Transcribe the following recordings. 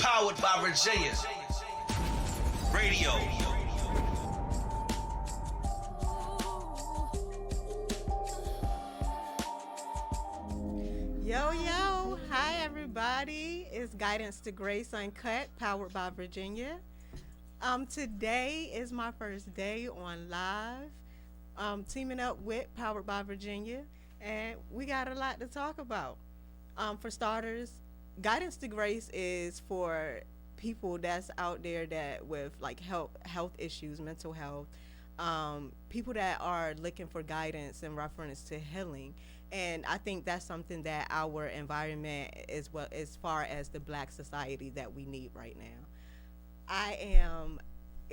Powered by Virginia. Radio. Yo, yo. Hi, everybody. It's Guidance to Grace Uncut, powered by Virginia. Today is my first day on live, teaming up with Powered by Virginia, and we got a lot to talk about. For starters, Guidance to Grace is for people that's out there that with like health issues, mental health, people that are looking for guidance in reference to healing. And I think that's something that our environment, as well as far as the Black society, that we need right now. I am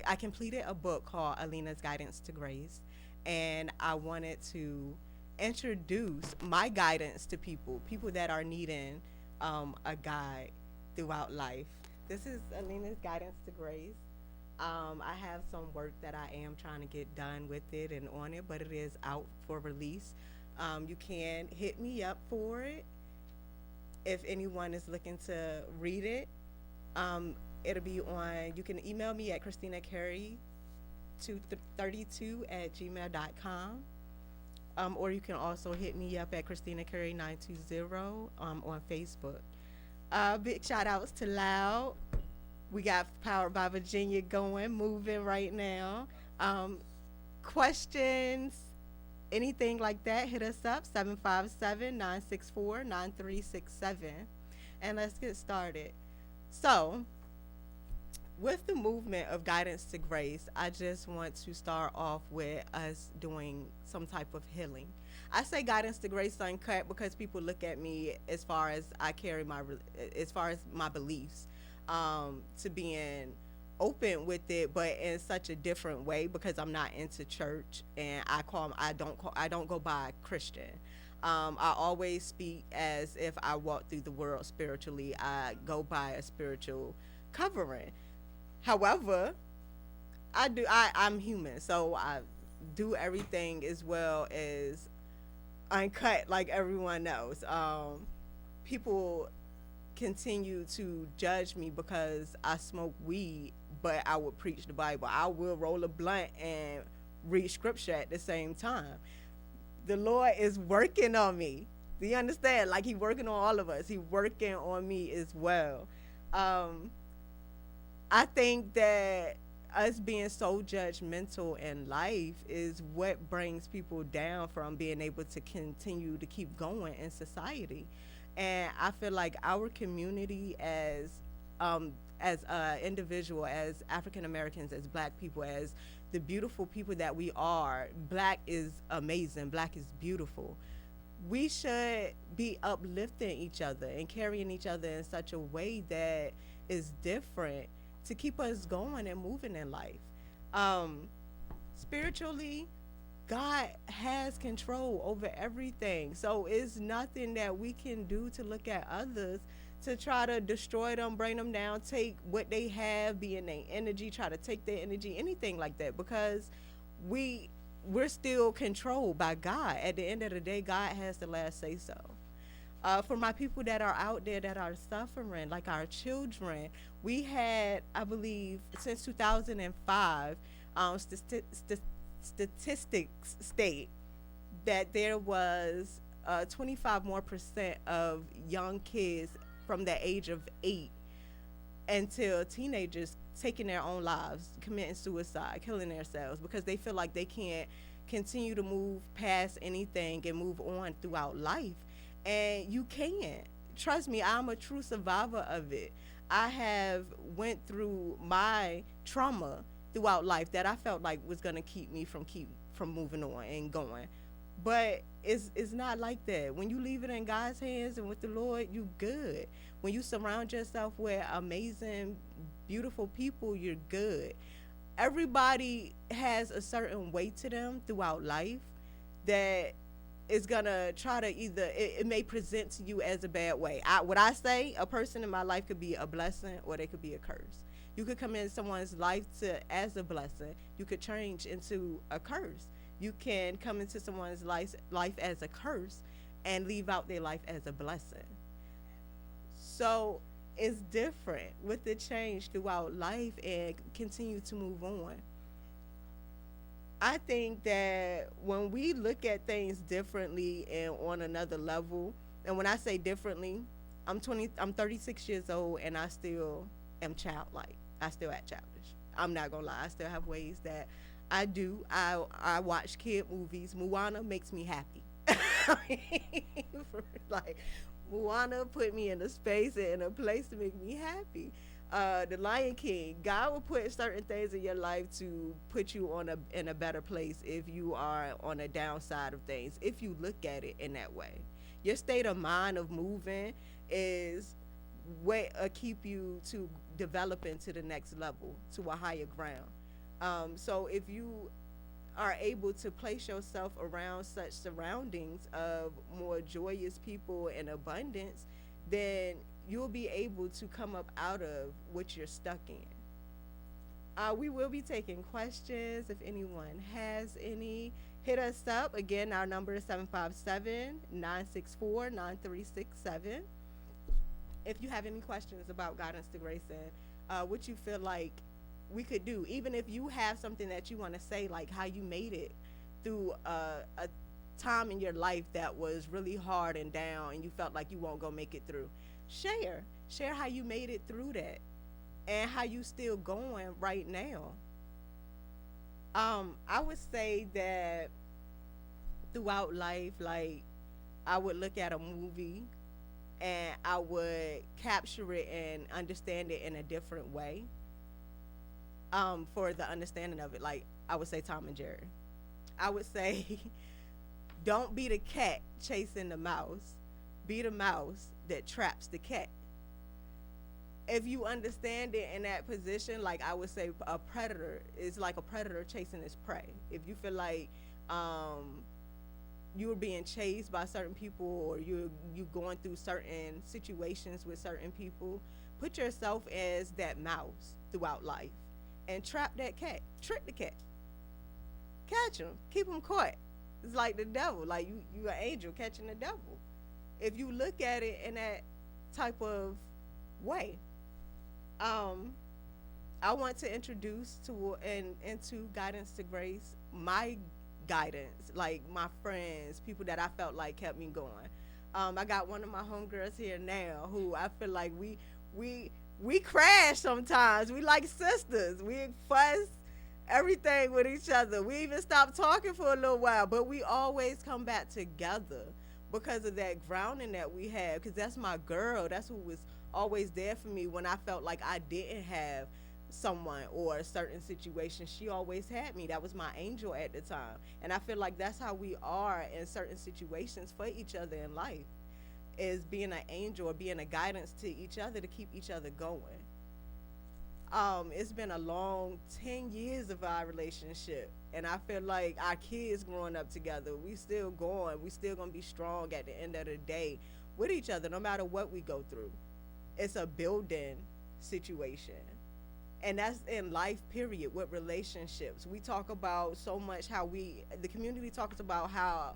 I completed a book called Alina's Guidance to Grace, and I wanted to introduce my guidance to people that are needing a guide throughout life. This is Alina's Guidance to Grace. I have some work that I am trying to get done with it and on it, but it is out for release. You can hit me up for it if anyone is looking to read it. It'll be on, you can email me at christinacarey232@gmail.com. Or you can also hit me up at christinacarey920 on Facebook. Big shout outs to Loud. We got Powered by Virginia going, moving right now. Questions, anything like that, hit us up, 757-964-9367. And let's get started. So, with the movement of Guidance to Grace, I just want to start off with us doing some type of healing. I say Guidance to Grace Uncut because people look at me as far as as far as my beliefs, to being open with it, but in such a different way because I'm not into church, and I don't go by Christian. I always speak as if I walk through the world spiritually. I go by a spiritual covering. However, I'm human, so I do everything as well as uncut like everyone knows. People continue to judge me because I smoke weed, but I would preach the Bible. I will roll a blunt and read scripture at the same time. The Lord is working on me. Do you understand? Like, He's working on all of us. He's working on me as well. I think that us being so judgmental in life is what brings people down from being able to continue to keep going in society. And I feel like our community as individual, as African Americans, as Black people, as the beautiful people that we are, Black is amazing, Black is beautiful. We should be uplifting each other and carrying each other in such a way that is different to keep us going and moving in life. Spiritually, God has control over everything. So it's nothing that we can do to look at others to try to destroy them, bring them down, take what they have, be in their energy, try to take their energy, anything like that, because we're still controlled by God. At the end of the day, God has the last say so. For my people that are out there that are suffering, like our children, we had, I believe, since 2005, statistics state that there was 25 more percent of young kids from the age of 8 until teenagers taking their own lives, committing suicide, killing themselves because they feel like they can't continue to move past anything and move on throughout life. And you can't. Trust me, I'm a true survivor of it. I have went through my trauma throughout life that I felt like was gonna keep me from moving on and going. But it's not like that. When you leave it in God's hands and with the Lord, you good. When you surround yourself with amazing, beautiful people, you're good. Everybody has a certain weight to them throughout life that is gonna try to it may present to you as a bad way. What I say, a person in my life could be a blessing or they could be a curse. You could come in someone's life as a blessing. You could change into a curse. You can come into someone's life as a curse and leave out their life as a blessing. So is different with the change throughout life and continue to move on. I think that when we look at things differently and on another level, and when I say differently, I'm 36 years old and I still am childlike. I still act childish. I'm not gonna lie. I still have ways that I do. I watch kid movies. Moana makes me happy. Like Moana put me in a space and in a place to make me happy. The Lion King, God will put certain things in your life to put you on a in a better place if you are on a downside of things. If you look at it in that way, your state of mind of moving is what keep you to developing to the next level, to a higher ground. So if you are able to place yourself around such surroundings of more joyous people and abundance, then you'll be able to come up out of what you're stuck in. We will be taking questions if anyone has any. Hit us up. Again, our number is 757-964-9367. If you have any questions about guidance to grace and what you feel like we could do, even if you have something that you want to say, like how you made it through a time in your life that was really hard and down and you felt like you won't go make it through, share how you made it through that and how you still going right now. I would say that throughout life, like I would look at a movie and I would capture it and understand it in a different way. For the understanding of it, like I would say Tom and Jerry. I would say don't be the cat chasing the mouse, be the mouse that traps the cat. If you understand it in that position, like I would say a predator is like a predator chasing his prey. If you feel like you're being chased by certain people or you going through certain situations with certain people, put yourself as that mouse throughout life and trap that cat, trick the cat, catch him, keep him caught. It's like the devil, like you an angel catching the devil. If you look at it in that type of way, I want to introduce to and into guidance to grace my guidance, like my friends, people that I felt like kept me going. I got one of my homegirls here now who I feel like we crash sometimes. We like sisters. We fuss everything with each other. We even stop talking for a little while, but we always come back together because of that grounding that we have. Because that's my girl. That's who was always there for me when I felt like I didn't have someone or a certain situation. She always had me. That was my angel at the time. And I feel like that's how we are in certain situations for each other in life, is being an angel or being a guidance to each other to keep each other going. It's been a long 10 years of our relationship, and I feel like our kids growing up together, we still going, we still gonna be strong at the end of the day with each other no matter what we go through. It's a building situation, and that's in life period. With relationships, we talk about so much how the community talks about how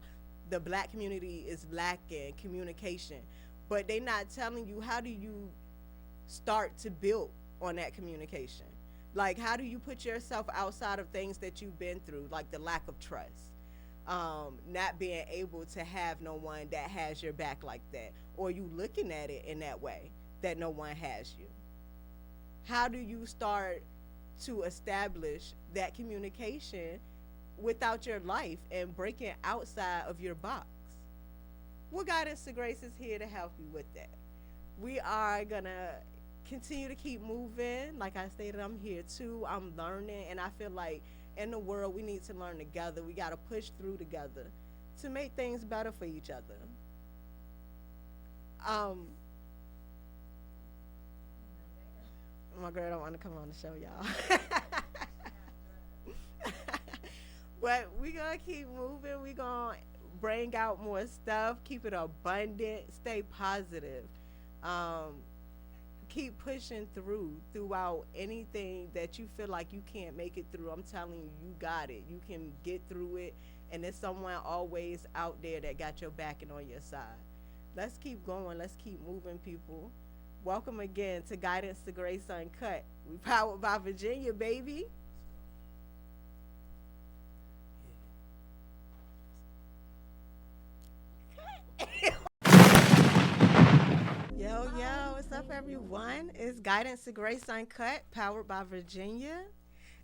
the black community is lacking communication, but they not telling you how do you start to build on that communication. Like how do you put yourself outside of things that you've been through, like the lack of trust, not being able to have no one that has your back like that, or you looking at it in that way that no one has you. How do you start to establish that communication without your life and breaking outside of your box? Well, Guidance to Grace is here to help you with that. We are gonna continue to keep moving. Like I stated, I'm here too. I'm learning, and I feel like in the world we need to learn together. We gotta push through together to make things better for each other. My girl don't want to come on the show, y'all. But we gonna keep moving. We gonna bring out more stuff. Keep it abundant. Stay positive. Keep pushing throughout anything that you feel like you can't make it through. I'm telling you, you got it. You can get through it, and there's someone always out there that got your back and on your side. Let's keep going. Let's keep moving, people. Welcome again to Guidance to Grace Uncut. We powered by Virginia, baby. Yo, what's up, everyone? It's Guidance to Grace Uncut, powered by Virginia.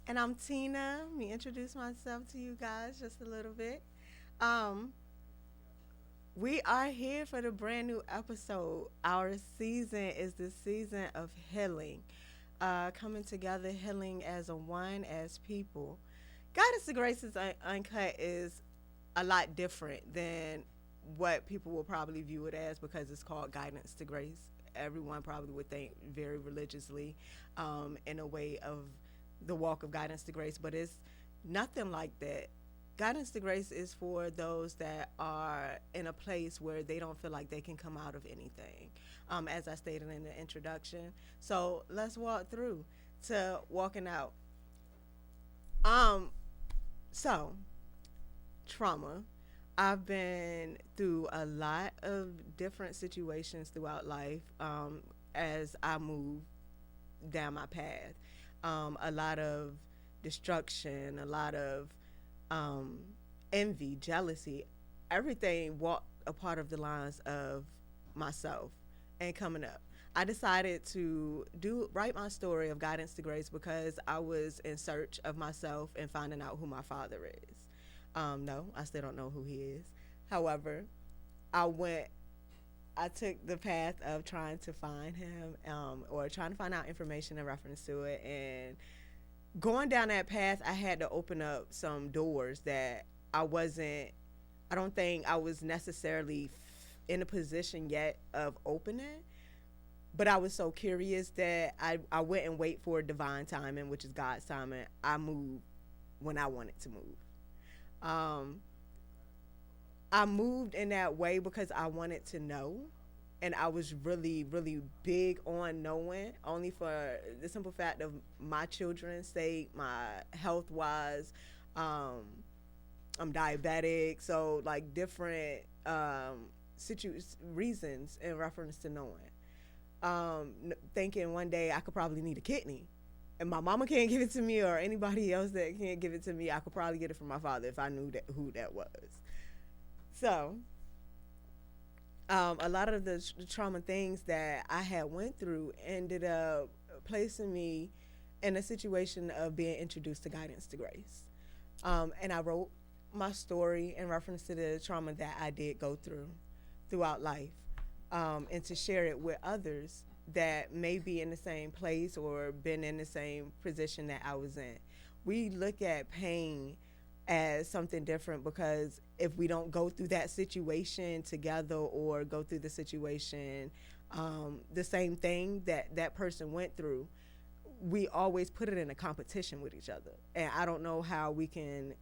And I'm Tina. Let me introduce myself to you guys just a little bit. Um, we are here for the brand new episode. Our season is the season of healing, coming together, healing as a one, as people. Guidance to Grace is Uncut is a lot different than what people will probably view it as because it's called Guidance to Grace. Everyone probably would think very religiously, in a way of the walk of Guidance to Grace, but it's nothing like that. Guidance to Grace is for those that are in a place where they don't feel like they can come out of anything, as I stated in the introduction. So let's walk through to walking out. Um, so trauma. I've been through a lot of different situations throughout life, as I move down my path. A lot of destruction, a lot of envy, jealousy, everything walked a part of the lines of myself and coming up. I decided to write my story of Guidance to Grace because I was in search of myself and finding out who my father is. No, I still don't know who he is. However, I took the path of trying to find him, or trying to find out information in reference to it. And going down that path, I had to open up some doors that I don't think I was necessarily in a position yet of opening. But I was so curious that I wouldn't wait for divine timing, which is God's timing. I moved when I wanted to move. I moved in that way because I wanted to know, and I was really, really big on knowing, only for the simple fact of my children's sake, my health wise. I'm diabetic, so like different reasons in reference to knowing. Thinking one day I could probably need a kidney, and my mama can't give it to me, or anybody else that can't give it to me. I could probably get it from my father if I knew who that was. So, a lot of the trauma things that I had went through ended up placing me in a situation of being introduced to Guidance to Grace. And I wrote my story in reference to the trauma that I did go through throughout life, and to share it with others that may be in the same place or been in the same position that I was in. We look at pain as something different because if we don't go through that situation together or go through the situation, the same thing that person went through, we always put it in a competition with each other. And I don't know how we can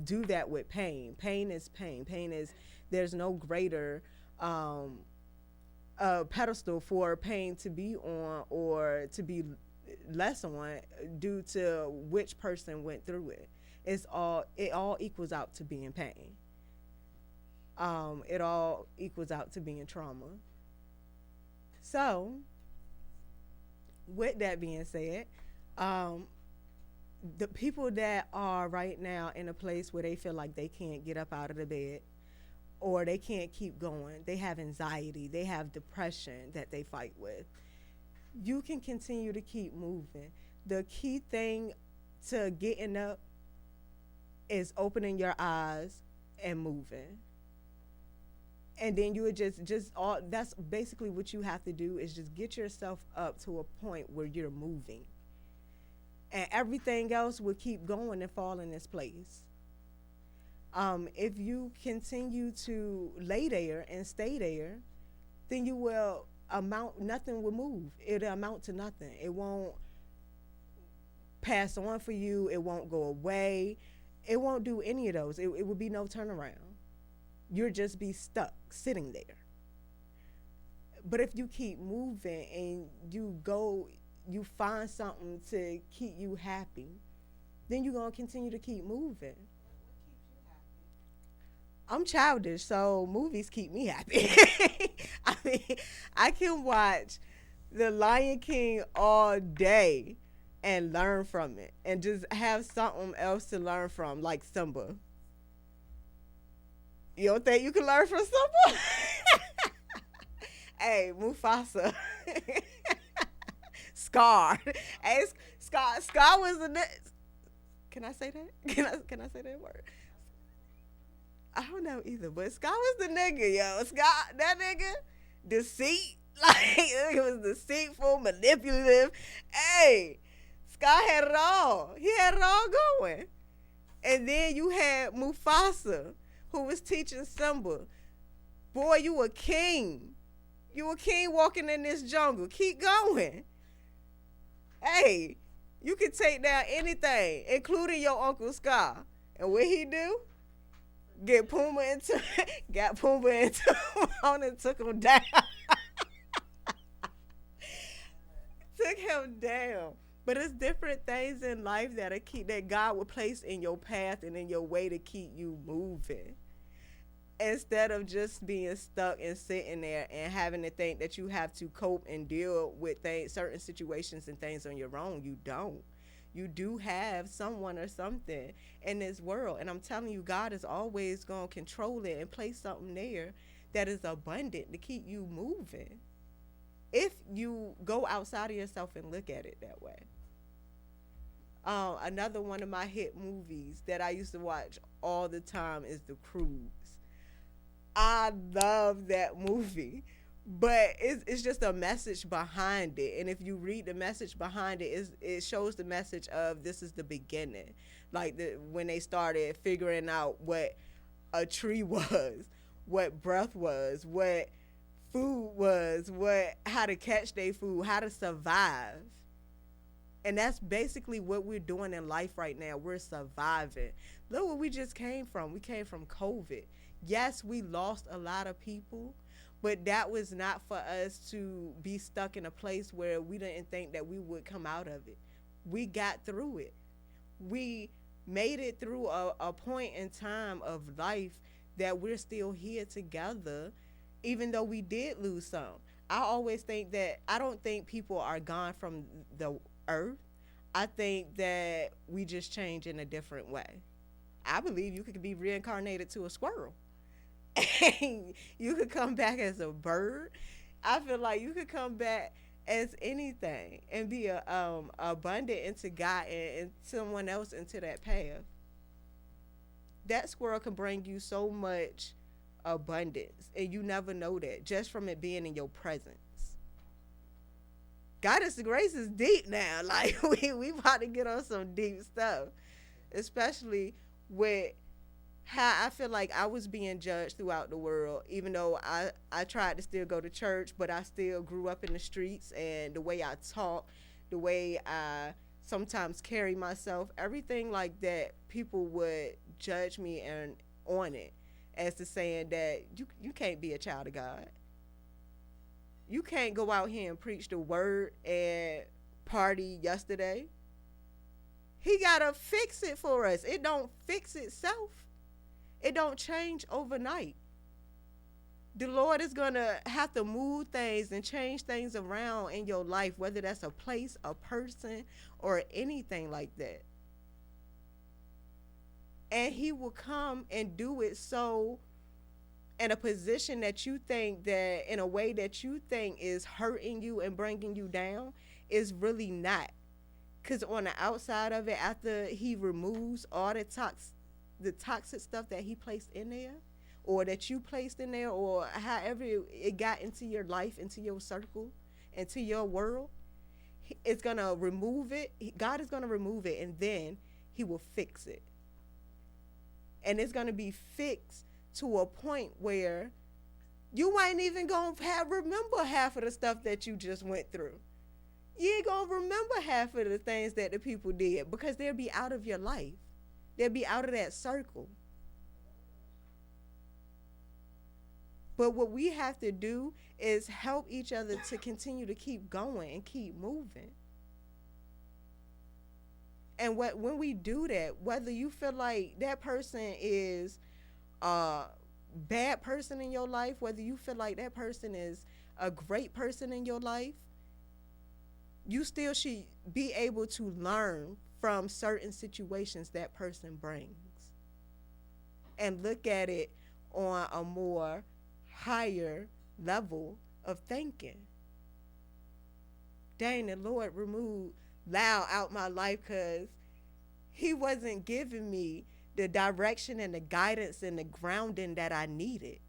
do that with pain. Pain is pain. Pain is, there's no greater pedestal for pain to be on or to be less on due to which person went through it. It all equals out to being pain. It all equals out to being trauma. So, with that being said, the people that are right now in a place where they feel like they can't get up out of the bed or they can't keep going, they have anxiety, they have depression that they fight with, you can continue to keep moving. The key thing to getting up is opening your eyes and moving. And then you would just all that's basically what you have to do is just get yourself up to a point where you're moving. And everything else will keep going and fall in its place. If you continue to lay there and stay there, then you will nothing will move. It'll amount to nothing. It won't pass on for you. It won't go away. It won't do any of those. It will be no turnaround. You'll just be stuck sitting there. But if you keep moving and you find something to keep you happy, then you're going to continue to keep moving. What keeps you happy? I'm childish, so movies keep me happy. I mean, I can watch The Lion King all day and learn from it and just have something else to learn from, like Simba. You don't think you can learn from Simba? Hey, Mufasa. Scar. Hey, Scar was the next. Can I say that? Can I say that word? I don't know either, but Scar was the nigga, yo. Scar, that nigga, deceit, like it was deceitful, manipulative. Hey, Scar had it all. He had it all going. And then you had Mufasa, who was teaching Simba. Boy, you a king. You a king walking in this jungle. Keep going. Hey, you can take down anything, including your Uncle Scar. And what he do? Get Pumbaa into got Pumbaa into him and took him down. Took him down. But it's different things in life that God will place in your path and in your way to keep you moving. Instead of just being stuck and sitting there and having to think that you have to cope and deal with certain situations and things on your own, you don't. You do have someone or something in this world. And I'm telling you, God is always going to control it and place something there that is abundant to keep you moving. If you go outside of yourself and look at it that way. Another one of my hit movies that I used to watch all the time is The Cruise. I love that movie, but it's just a message behind it. And if you read the message behind it, it shows the message of this is the beginning. Like when they started figuring out what a tree was, what breath was, what food was, how to catch their food, how to survive. And that's basically what we're doing in life right now. We're surviving. Look where we just came from. We came from COVID. Yes, we lost a lot of people, but that was not for us to be stuck in a place where we didn't think that we would come out of it. We got through it. We made it through a point in time of life that we're still here together, even though we did lose some. I always think that I don't think people are gone from the earth. I think that we just change in a different way. I believe you could be reincarnated to a squirrel. And you could come back as a bird. I feel like you could come back as anything and be abundant into God and someone else into that path. That squirrel can bring you so much abundance, and you never know that just from it being in your presence. Goddess of Grace is deep now. Like we about to get on some deep stuff, especially with how I feel like I was being judged throughout the world, even though I tried to still go to church, but I still grew up in the streets, and the way I talk, the way I sometimes carry myself, everything like that, people would judge me and on it as to saying that you can't be a child of God. You can't go out here and preach the word and party yesterday. He gotta fix it for us. It don't fix itself. It don't change overnight. The Lord is going to have to move things and change things around in your life, whether that's a place, a person, or anything like that. And he will come and do it so in a position that you think that in a way that you think is hurting you and bringing you down is really not. Because on the outside of it, after he removes all the toxic stuff that he placed in there, or that you placed in there, or however it got into your life, into your circle, into your world, it's going to remove it. God is going to remove it, and then he will fix it. And it's going to be fixed to a point where you ain't even going to remember half of the stuff that you just went through. You ain't going to remember half of the things that the people did, because they'll be out of your life. They'll be out of that circle. But what we have to do is help each other to continue to keep going and keep moving. And when we do that, whether you feel like that person is bad person in your life, whether you feel like that person is a great person in your life, you still should be able to learn from certain situations that person brings and look at it on a more higher level of thinking. Dang, the Lord removed Loud out my life because he wasn't giving me the direction and the guidance and the grounding that I needed.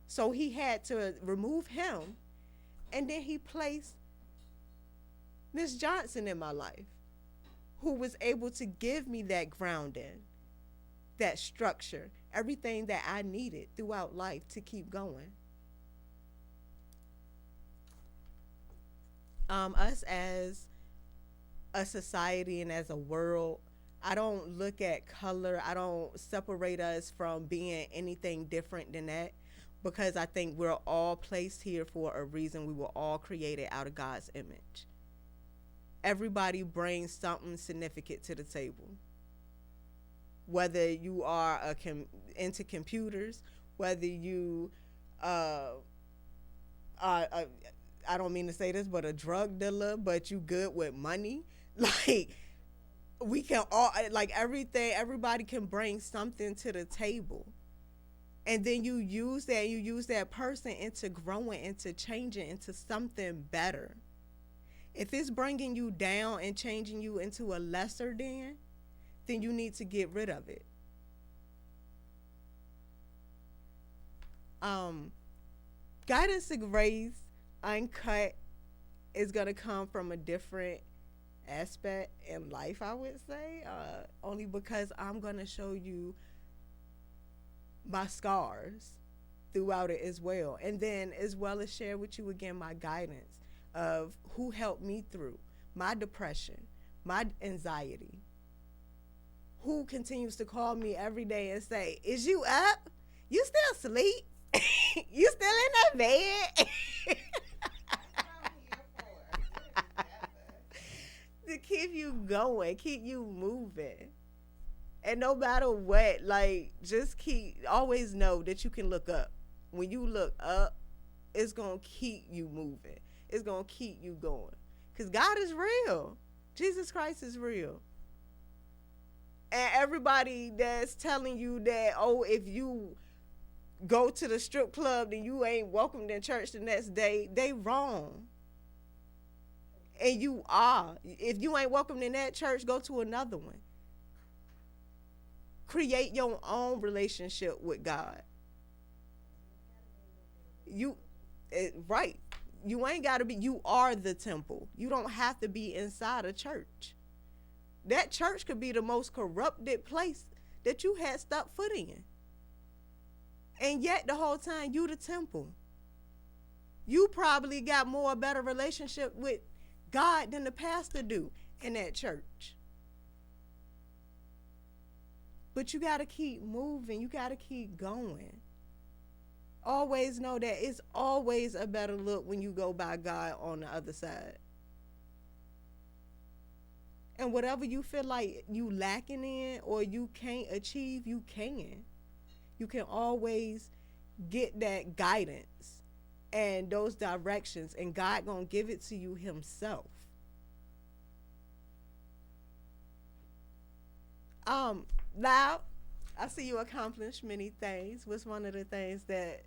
So he had to remove him, and then he placed Miss Johnson in my life, who was able to give me that grounding, that structure, everything that I needed throughout life to keep going. Us as a society and as a world, I don't look at color. I don't separate us from being anything different than that, because I think we're all placed here for a reason. We were all created out of God's image. Everybody brings something significant to the table. Whether you are into computers, whether you are I don't mean to say this, but a drug dealer, but you good with money. Like, we can all, like, everything, everybody can bring something to the table. And then you use that person into growing, into changing, into something better. If it's bringing you down and changing you into a lesser then you need to get rid of it. Guidance to Grace Uncut is going to come from a different aspect in life, I would say, only because I'm going to show you my scars throughout it as well, and then as well as share with you again my guidance of who helped me through my depression, my anxiety, who continues to call me every day and say, is you up? You still asleep? You still in that bed? To keep you going, keep you moving. And no matter what, like, just always know that you can look up. When you look up, it's going to keep you moving. It's going to keep you going. Because God is real. Jesus Christ is real. And everybody that's telling you that, oh, if you go to the strip club then you ain't welcomed in church the next day, they wrong. And you are. If you ain't welcomed in that church, go to another one. Create your own relationship with God. Right. You ain't got to be, you are the temple. You don't have to be inside a church. That church could be the most corrupted place that you had stepped foot in. And yet the whole time you the temple. You probably got more better relationship with God than the pastor do in that church. But you got to keep moving. You got to keep going. Always know that it's always a better look when you go by God on the other side. And whatever you feel like you lacking in or you can't achieve, you can. You can always get that guidance and those directions, and God gonna give it to you himself. Loud, I see you accomplish many things. What's one of the things that,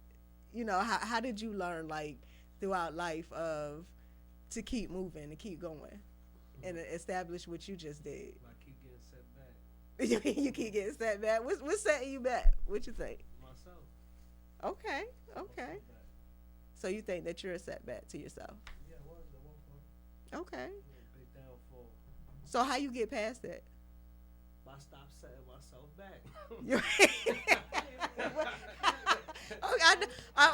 how did you learn, like, throughout life to keep moving, to keep going, and establish what you just did? I keep getting set back. You keep getting set back? What's setting you back? What you think? Myself. Okay. So you think that you're a setback to yourself? Yeah, I was at one point. Okay. Big downfall. So how you get past that? I stopped setting myself back.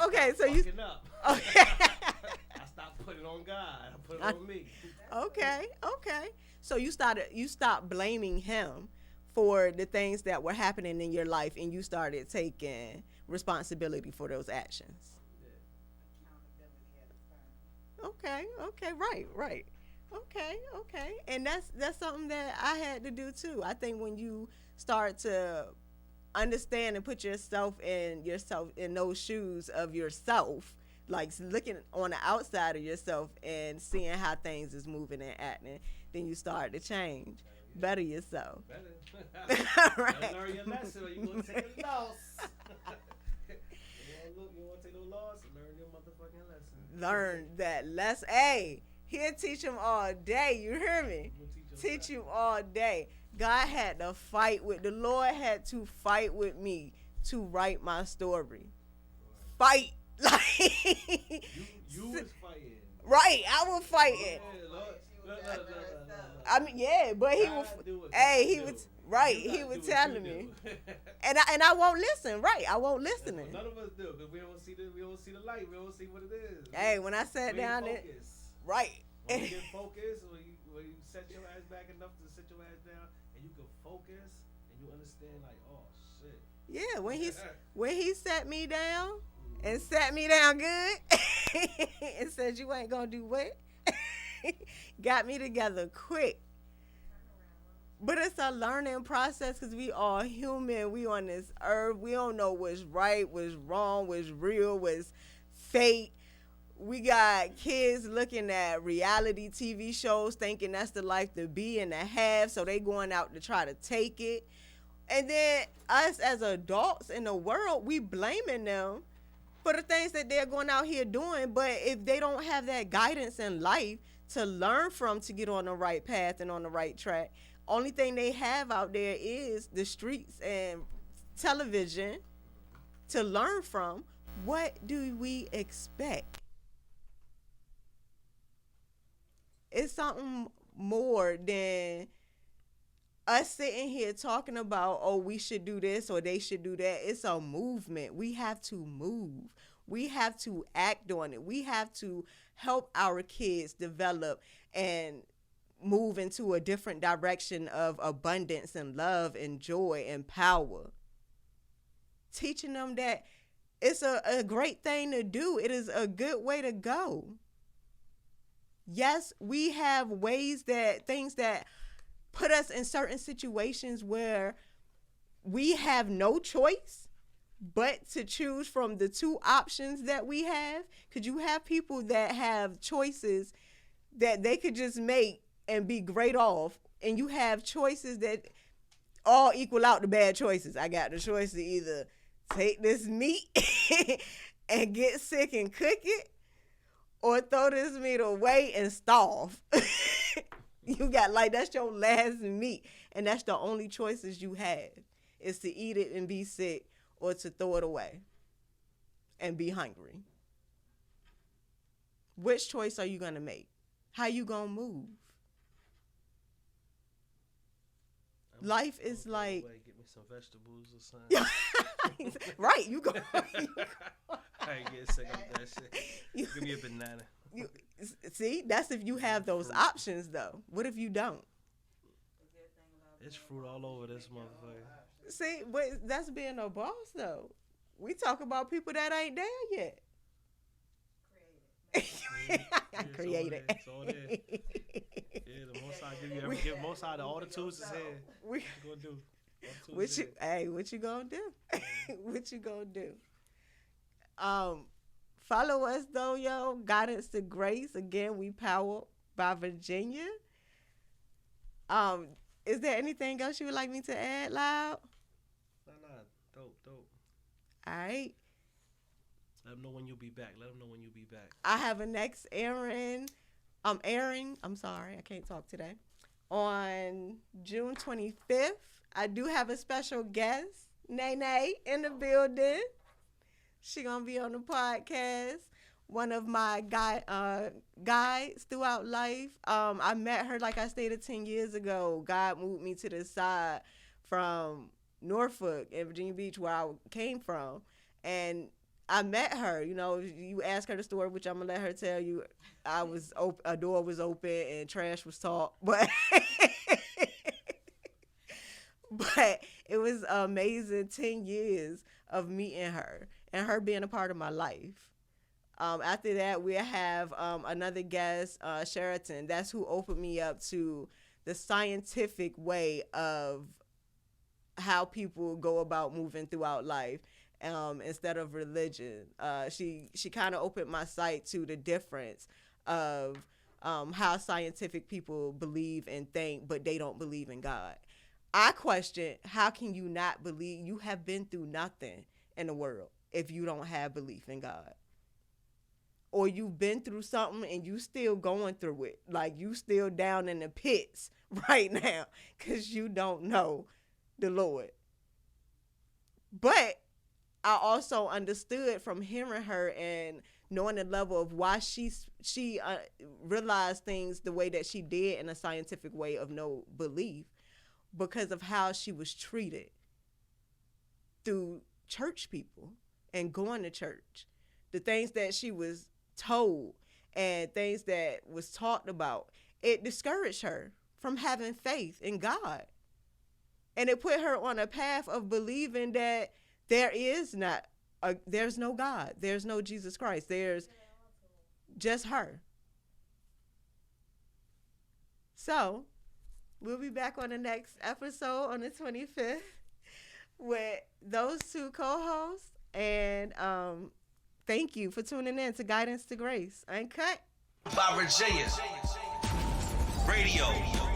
Okay, so you. Up. Okay. I stopped putting it on God. I put it on me. Okay. So you stopped blaming him for the things that were happening in your life, and you started taking responsibility for those actions. Okay, right. Okay. And that's something that I had to do too. I think when you start to understand and put yourself in those shoes of yourself, like looking on the outside of yourself and seeing how things is moving and acting, then you start to change, better yourself. Better. Right. Learn your lesson, or you gonna take a loss. You want to take no loss? Learn your motherfucking lesson. Learn that lesson. Hey, he'll teach him all day. You hear me? Teach you all day. God had to fight with, the Lord had to fight with me to write my story. Fight. Like, you was fighting. Right, I was fighting. Yeah, look. I mean, yeah, but he was, hey, he was, right, he was telling me. And I won't listen, right, I won't listen. None of us do, because we don't see the light, we don't see what it is. Hey, when I sat down there, right. When you get focused, when you set your ass back enough to sit your ass down, and you can focus, and you understand, like, oh, shit. Yeah, when he sat me down, and sat me down good, and said, you ain't gonna do what? Got me together quick. But it's a learning process, because we all human. We on this earth. We don't know what's right, what's wrong, what's real, what's fake. We got kids looking at reality TV shows thinking that's the life to be and to have, so they going out to try to take it. And then us as adults in the world, we blaming them for the things that they're going out here doing. But if they don't have that guidance in life to learn from, to get on the right path and on the right track, only thing they have out there is the streets and television to learn from. What do we expect? It's something more than us sitting here talking about, oh, we should do this or they should do that. It's a movement. We have to move. We have to act on it. We have to help our kids develop and move into a different direction of abundance and love and joy and power. Teaching them that it's a great thing to do. It is a good way to go. Yes, we have things that put us in certain situations where we have no choice but to choose from the two options that we have. Because you have people that have choices that they could just make and be great off, and you have choices that all equal out the bad choices. I got the choice to either take this meat and get sick and cook it, or throw this meat away and starve. You got, like, that's your last meat, and that's the only choices you have, is to eat it and be sick, or to throw it away and be hungry. Which choice are you going to make? How you going to move? Life is like, get me some vegetables or something. right, you go. I ain't getting sick of that shit. Give me a banana. See, that's if you have those options, though. What if you don't? There's fruit all over this motherfucker. See, but that's being a boss, though. We talk about people that ain't there yet. Created. It's all there. Yeah, the most I give you, give most out of all the tools is here. What you gonna do? What you gonna do? What you gonna do? Follow us though, yo. Guidance to Grace. Again, we powered by Virginia. Is there anything else you would like me to add, Loud? Nah. Dope. All right. Let them know when you'll be back. I have a next airing. I'm sorry, I can't talk today. On June 25th, I do have a special guest, Nene, in the building. She gonna be on the podcast. One of my guides throughout life. I met her, like I stated, 10 years ago. God moved me to the side from Norfolk and Virginia Beach, where I came from, and I met her. You know, you ask her the story, which I'm gonna let her tell you. A door was open and trash was talked, but it was amazing 10 years of meeting her and her being a part of my life. After that, we have another guest, Sheraton. That's who opened me up to the scientific way of how people go about moving throughout life, instead of religion. She kind of opened my sight to the difference of how scientific people believe and think, but they don't believe in God. I question, how can you not believe? You have been through nothing in the world if you don't have belief in God. Or you've been through something and you still going through it. Like you still down in the pits right now because you don't know the Lord. But I also understood from hearing her and knowing the level of why she realized things the way that she did in a scientific way of no belief, because of how she was treated through church people and going to church. The things that she was told and things that was talked about, it discouraged her from having faith in God. And it put her on a path of believing that there's no God. There's no Jesus Christ. There's just her. So, we'll be back on the next episode on the 25th with those two co-hosts. And thank you for tuning in to Guidance to Grace Uncut by Virginia Radio.